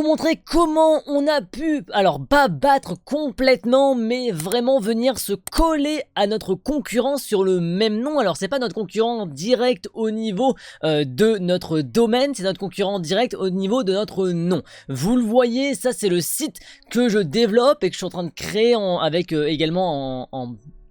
montrer comment on a pu, alors pas battre complètement, mais vraiment venir se coller à notre concurrent sur le même nom. Alors c'est pas notre concurrent direct au niveau de notre domaine, c'est notre concurrent direct au niveau de notre nom. Vous le voyez, ça c'est le site que je développe et que je suis en train de créer avec également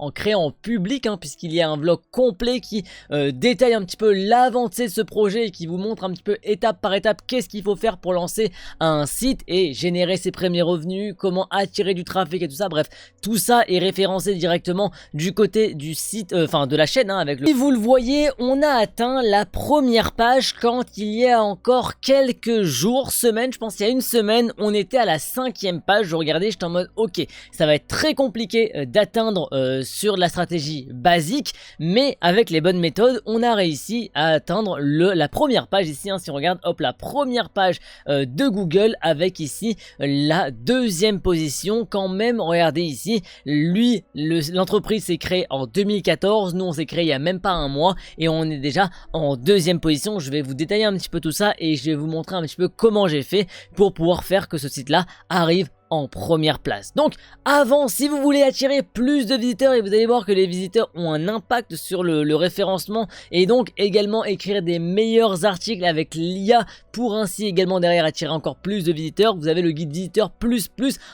en créant en public, hein, puisqu'il y a un vlog complet qui détaille un petit peu l'avancée de ce projet et qui vous montre un petit peu étape par étape qu'est-ce qu'il faut faire pour lancer un site et générer ses premiers revenus, comment attirer du trafic et tout ça. Bref, tout ça est référencé directement du côté du site, enfin de la chaîne, hein, avec le... Et vous le voyez, on a atteint la première page quand il y a encore quelques jours, semaines, je pense qu'il y a une semaine, on était à la 5e page. Je regardais, j'étais en mode ok, ça va être très compliqué d'atteindre sur la stratégie basique, mais avec les bonnes méthodes on a réussi à atteindre la première page ici, hein, si on regarde, hop, la première page de Google, avec ici la 2e position quand même. Regardez ici, lui, l'entreprise s'est créée en 2014, nous on s'est créé il y a même pas un mois et on est déjà en 2e position. Je vais vous détailler un petit peu tout ça et je vais vous montrer un petit peu comment j'ai fait pour pouvoir faire que ce site là arrive en première place. Donc avant, si vous voulez attirer plus de visiteurs, et vous allez voir que les visiteurs ont un impact sur le référencement, et donc également écrire des meilleurs articles avec l'IA pour ainsi également derrière attirer encore plus de visiteurs, vous avez le guide visiteur plus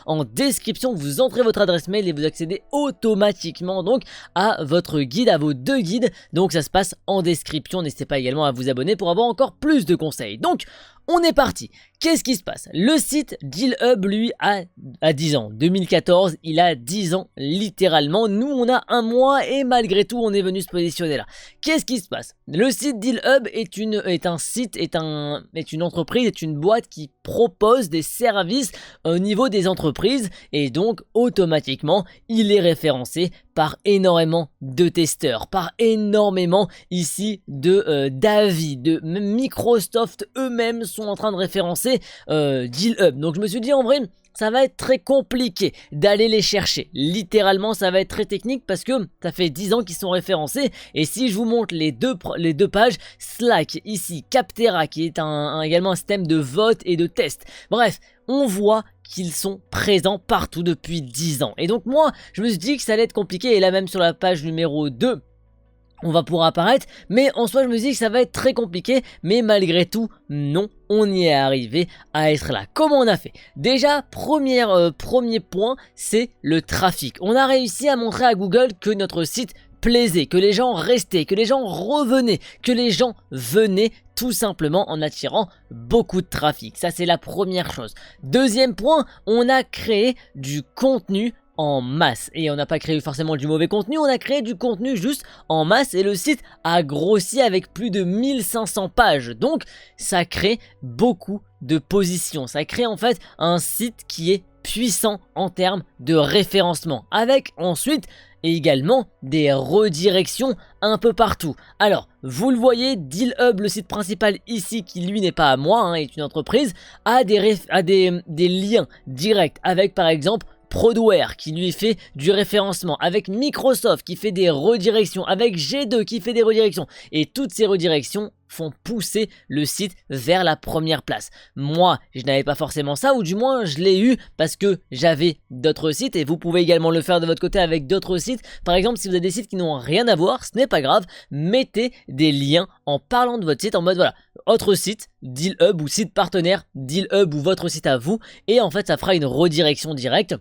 en description. Vous entrez votre adresse mail et vous accédez automatiquement donc à votre guide, à vos 2 guides. Donc ça se passe en description. N'hésitez pas également à vous abonner pour avoir encore plus de conseils. Donc on est parti. Qu'est-ce qui se passe? Le site DealHub, lui, a 10 ans. 2014, il a 10 ans, littéralement. Nous, on a un mois et malgré tout, on est venu se positionner là. Qu'est-ce qui se passe? Le site DealHub est un site, est une entreprise, est une boîte qui propose des services au niveau des entreprises et donc automatiquement, il est référencé par énormément de testeurs, par énormément ici d'avis, même Microsoft eux-mêmes sont en train de référencer DealHub. Donc je me suis dit en vrai, ça va être très compliqué d'aller les chercher. Littéralement, ça va être très technique parce que ça fait 10 ans qu'ils sont référencés. Et si je vous montre les deux pages, Slack, ici, Capterra, qui est également un système de vote et de test. Bref, on voit qu'ils sont présents partout depuis 10 ans. Et donc moi, je me suis dit que ça allait être compliqué. Et là même sur la page numéro 2, on va pouvoir apparaître, mais en soi je me dis que ça va être très compliqué, mais malgré tout, non, on y est arrivé à être là. Comment on a fait? Déjà, premier point, c'est le trafic. On a réussi à montrer à Google que notre site plaisait, que les gens restaient, que les gens revenaient, que les gens venaient tout simplement en attirant beaucoup de trafic. Ça c'est la première chose. Deuxième point, on a créé du contenu en masse, et on n'a pas créé forcément du mauvais contenu, on a créé du contenu juste en masse et le site a grossi avec plus de 1500 pages, donc ça crée beaucoup de positions, ça crée en fait un site qui est puissant en termes de référencement, avec ensuite également des redirections un peu partout. Alors, vous le voyez, DealHub, le site principal ici, qui lui n'est pas à moi, hein, est une entreprise, a des liens directs avec par exemple Prodware qui lui fait du référencement, avec Microsoft qui fait des redirections, avec G2 qui fait des redirections, et toutes ces redirections font pousser le site vers la première place. Moi, je n'avais pas forcément ça, ou du moins je l'ai eu parce que j'avais d'autres sites, et vous pouvez également le faire de votre côté avec d'autres sites. Par exemple, si vous avez des sites qui n'ont rien à voir, ce n'est pas grave, mettez des liens en parlant de votre site, en mode voilà, autre site, DealHub, ou site partenaire, DealHub, ou votre site à vous, et en fait ça fera une redirection directe.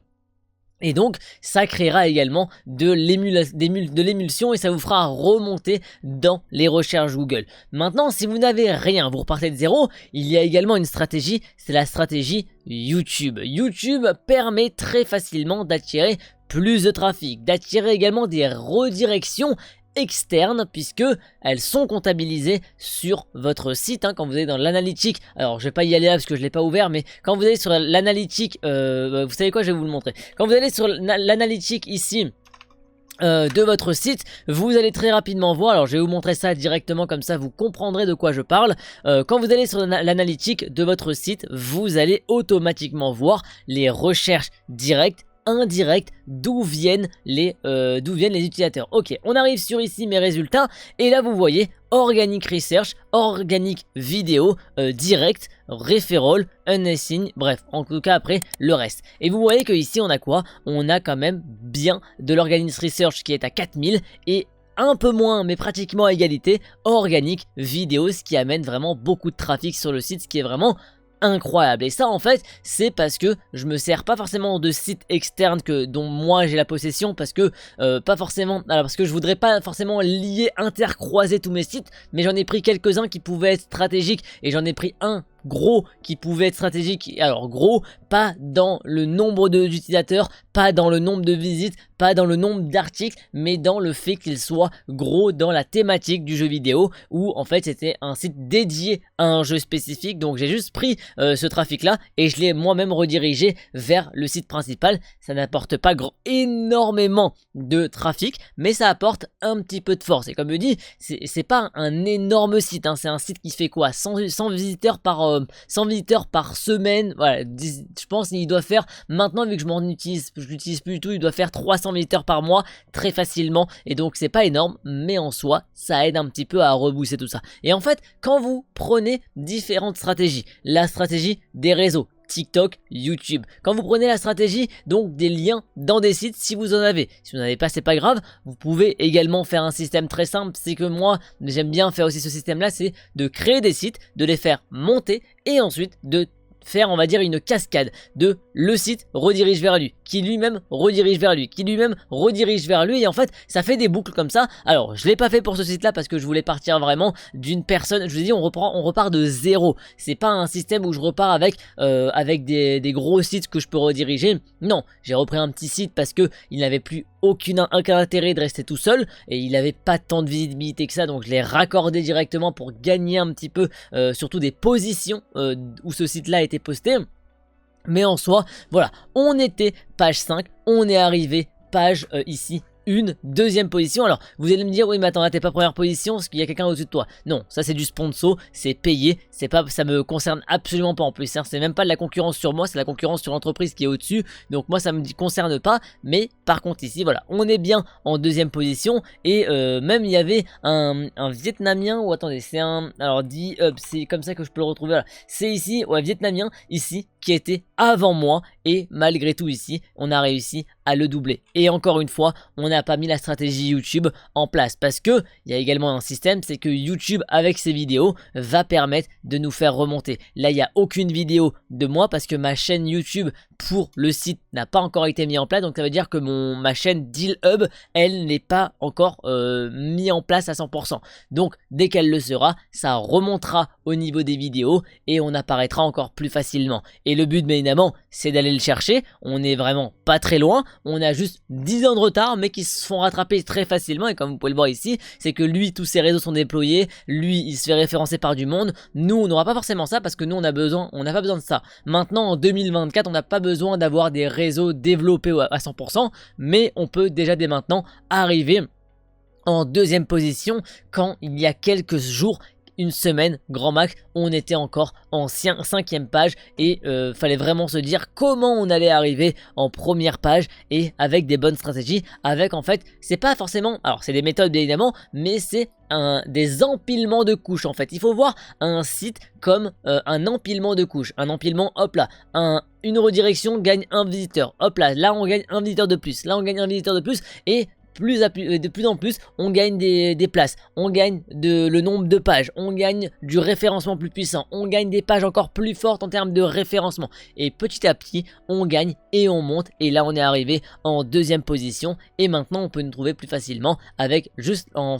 Et donc, ça créera également de l'émulsion et ça vous fera remonter dans les recherches Google. Maintenant, si vous n'avez rien, vous repartez de zéro, il y a également une stratégie, c'est la stratégie YouTube. YouTube permet très facilement d'attirer plus de trafic, d'attirer également des redirections externes puisque elles sont comptabilisées sur votre site, hein, quand vous allez dans l'analytique. Alors je vais pas y aller là parce que je l'ai pas ouvert, mais quand vous allez sur l'analytique, vous savez quoi, je vais vous le montrer. Quand vous allez sur l'analytique ici de votre site, vous allez très rapidement voir, alors je vais vous montrer ça directement comme ça vous comprendrez de quoi je parle. Quand vous allez sur l'analytique de votre site, vous allez automatiquement voir les recherches directes, indirectes, d'où viennent les utilisateurs. Ok, on arrive sur ici mes résultats et là vous voyez, organic research, organic vidéo, direct, referral, unnecessary, bref, en tout cas après le reste. Et vous voyez que ici on a quoi? On a quand même bien de l'organic research qui est à 4000 et un peu moins mais pratiquement à égalité organique vidéo, ce qui amène vraiment beaucoup de trafic sur le site, ce qui est vraiment incroyable. Et ça en fait c'est parce que je me sers pas forcément de sites externes dont moi j'ai la possession, parce que pas forcément, alors parce que je voudrais pas forcément lier, intercroiser tous mes sites, mais j'en ai pris quelques-uns qui pouvaient être stratégiques et j'en ai pris un gros qui pouvait être stratégique. Alors gros, pas dans le nombre d'utilisateurs, pas dans le nombre de visites, pas dans le nombre d'articles, mais dans le fait qu'il soit gros dans la thématique du jeu vidéo, où en fait c'était un site dédié à un jeu spécifique. Donc j'ai juste pris ce trafic là et je l'ai moi-même redirigé vers le site principal. Ça n'apporte pas énormément de trafic, mais ça apporte un petit peu de force. Et comme je dis, c'est pas un énorme site, hein. C'est un site qui fait quoi, 100 visiteurs par 100 visiteurs par semaine. Voilà, je pense qu'il doit faire, maintenant vu que je l'utilise plus du tout, il doit faire 300 visiteurs par mois très facilement. Et donc c'est pas énorme, mais en soi ça aide un petit peu à rebooster tout ça. Et en fait quand vous prenez différentes stratégies, la stratégie des réseaux, TikTok, YouTube. Quand vous prenez la stratégie donc des liens dans des sites, si vous en avez, si vous n'en avez pas c'est pas grave, vous pouvez également faire un système très simple. C'est que moi j'aime bien faire aussi ce système là, c'est de créer des sites, de les faire monter et ensuite de faire on va dire une cascade de le site redirige vers lui, qui lui-même redirige vers lui, qui lui-même redirige vers lui, et en fait ça fait des boucles comme ça. Alors je l'ai pas fait pour ce site là parce que je voulais partir vraiment d'une personne, je vous ai dit on repart de zéro, c'est pas un système où je repars avec des gros sites que je peux rediriger. Non, j'ai repris un petit site parce que il n'avait plus aucun intérêt de rester tout seul et il avait pas tant de visibilité que ça, donc je l'ai raccordé directement pour gagner un petit peu surtout des positions où ce site là était posté. Mais en soi voilà, on était page 5, on est arrivé page ici une deuxième position. Alors vous allez me dire oui mais attends, t'es pas première position parce qu'il y a quelqu'un au-dessus de toi. Non, ça c'est du sponsor, c'est payé, c'est pas, ça me concerne absolument pas en plus, hein. C'est même pas de la concurrence sur moi, c'est la concurrence sur l'entreprise qui est au-dessus, donc moi ça me concerne pas. Mais par contre ici voilà, on est bien en deuxième position et même il y avait un Vietnamien, ou attendez c'est un, alors dit c'est comme ça que je peux le retrouver, voilà. C'est ici, ouais, Vietnamien ici qui était avant moi et malgré tout ici on a réussi à le doubler. Et encore une fois on n'a pas mis la stratégie YouTube en place parce que il y a également un système, c'est que YouTube avec ses vidéos va permettre de nous faire remonter. Là il n'y a aucune vidéo de moi parce que ma chaîne YouTube pour le site n'a pas encore été mise en place, donc ça veut dire que ma chaîne Deal Hub elle n'est pas encore mise en place à 100%. Donc dès qu'elle le sera, ça remontera au niveau des vidéos et on apparaîtra encore plus facilement. Et le but bien évidemment c'est d'aller le chercher. On est vraiment pas très loin, on a juste 10 ans de retard mais qui se font rattraper très facilement. Et comme vous pouvez le voir ici, c'est que lui tous ses réseaux sont déployés, lui il se fait référencer par du monde. Nous on n'aura pas forcément ça parce que nous on n'a pas besoin de ça. Maintenant en 2024 on n'a pas besoin d'avoir des réseaux développés à 100%, mais on peut déjà dès maintenant arriver en deuxième position quand il y a quelques jours, une semaine grand max, on était encore en 5e page et fallait vraiment se dire comment on allait arriver en première page et avec des bonnes stratégies, avec en fait c'est pas forcément, alors c'est des méthodes bien évidemment, mais c'est des empilements de couches en fait. Il faut voir un site comme un empilement de couches, un empilement, hop là, une redirection gagne un visiteur, hop là on gagne un visiteur de plus, là on gagne un visiteur de plus et de plus en plus on gagne des places, on gagne le nombre de pages, on gagne du référencement plus puissant, on gagne des pages encore plus fortes en termes de référencement et petit à petit on gagne et on monte et là on est arrivé en deuxième position et maintenant on peut nous trouver plus facilement avec juste en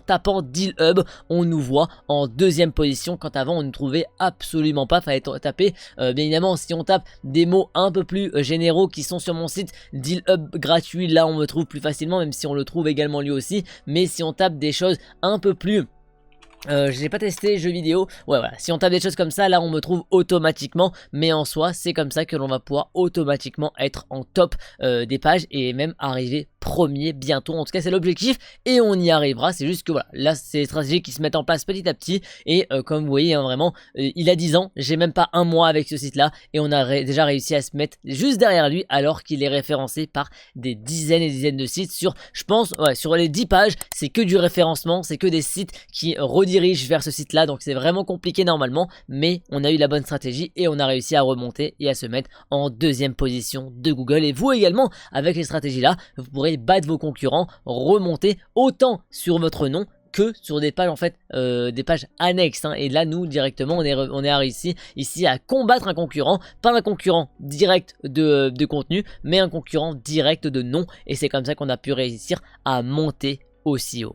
tapant Deal Hub, on nous voit en deuxième position quand avant on ne trouvait absolument pas. Fallait taper bien évidemment si on tape des mots un peu plus généraux qui sont sur mon site Deal Hub gratuit, là on me trouve plus facilement, même si on le trouve également lui aussi. Mais si on tape des choses un peu plus J'ai pas testé jeux vidéo. Ouais, voilà, si on tape des choses comme ça, là on me trouve automatiquement. Mais en soi, c'est comme ça que l'on va pouvoir automatiquement être en top des pages et même arriver premier bientôt. En tout cas, c'est l'objectif et on y arrivera. C'est juste que voilà, là c'est des stratégies qui se mettent en place petit à petit. Et comme vous voyez, hein, vraiment, il a 10 ans, j'ai même pas un mois avec ce site là. Et on a déjà réussi à se mettre juste derrière lui alors qu'il est référencé par des dizaines et dizaines de sites sur, je pense, ouais, sur les 10 pages, c'est que du référencement, c'est que des sites qui redirigent vers ce site là, donc c'est vraiment compliqué normalement, mais on a eu la bonne stratégie et on a réussi à remonter et à se mettre en deuxième position de Google. Et vous également, avec les stratégies là, vous pourrez battre vos concurrents, remonter autant sur votre nom que sur des pages en fait, des pages annexes, hein. Et là nous directement on est réussi ici à combattre un concurrent, pas un concurrent direct de contenu, mais un concurrent direct de nom, et c'est comme ça qu'on a pu réussir à monter aussi haut.